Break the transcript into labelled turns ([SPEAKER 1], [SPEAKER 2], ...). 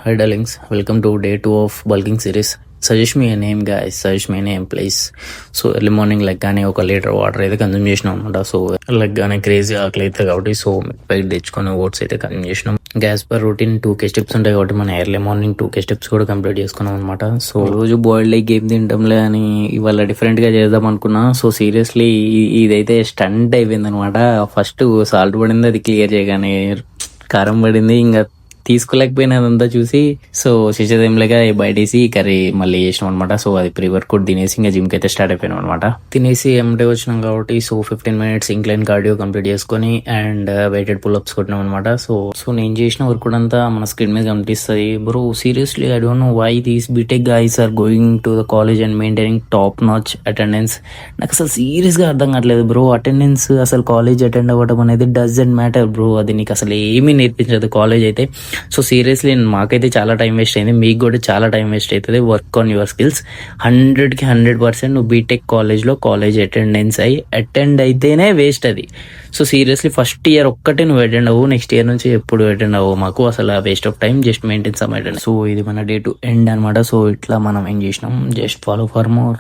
[SPEAKER 1] Hi darlings, welcome to day 2 of bulking series. Suggest me a name guys, suggest me a name please. So early morning లెగ్గానే ఒక litre water అయితే consume చేసినాం అనమాట. So లెగ్గానే crazy ఆకలి అయితే కాబట్టి so బయట తెచ్చుకొని ఓట్స్ అయితే కన్జ్యూమ్ చేసినాం. Gas per routine 2K steps ఉంటాయి కాబట్టి మన ఎర్లీ మార్నింగ్ 2K స్టెప్స్ కూడా కంప్లీట్ చేసుకున్నాం అనమాట. సో రోజు బాయిల్డ్ ఎగ్ ఏం తింటాంలే అని ఇవాళ డిఫరెంట్గా చేద్దాం అనుకున్నా. సో సీరియస్లీ ఇదైతే స్టంట్ అయిపోయింది అనమాట. ఫస్ట్ సాల్ట్ పడింది, అది క్లియర్ చేయగానే కారం పడింది, ఇంకా తీసుకోలేకపోయినా అదంతా చూసి సో చేసేదేం లేక బయటేసి కర్రీ మళ్ళీ చేసినాం అనమాట. సో అది ప్రీ వర్కౌట్ తినేసి ఇంకా జిమ్కి అయితే స్టార్ట్ అయిపోయినాం అనమాట. తినేసి ఏమంటే వచ్చినాం కాబట్టి so 15 minutes incline cardio complete చేసుకొని అండ్ వెయిటెడ్ పుల్అప్స్ కొట్టినాం అనమాట. సో నేను చేసిన వర్క్ అంతా మన స్క్రీన్ మీద కనిపిస్తుంది. Bro seriously I don't know why these BTech guys are going to the college and maintaining top notch attendance. నాకు అసలు సీరియస్గా అర్థం కావట్లేదు బ్రో. అటెండెన్స్ అసలు కాలేజ్ అటెండ్ అవ్వడం అనేది డజంట్ మ్యాటర్ బ్రో. అది నీకు అసలు ఏమీ నేర్పించదు కాలేజ్ అయితే. సో సీరియస్లీ మాకైతే చాలా టైం వేస్ట్ అయింది, మీకు కూడా చాలా టైం వేస్ట్ అవుతుంది. Work on your skills. 100కి 100% నువ్వు బీటెక్ కాలేజ్లో కాలేజ్ అటెండెన్స్ అటెండ్ అయితేనే వేస్ట్ అది. సో సీరియస్లీ ఫస్ట్ ఇయర్ ఒక్కటే నువ్వు అటెండ్ అవ్వు, నెక్స్ట్ ఇయర్ నుంచి ఎప్పుడు అటెండ్ అవ్వు. మాకు అసలు waste of time, just maintain some attend. So ఇది మన డే టు ఎండ్ అనమాట. సో ఇట్లా మనం ఏం చేసినాం, జస్ట్ ఫాలో ఫర్ మోర్.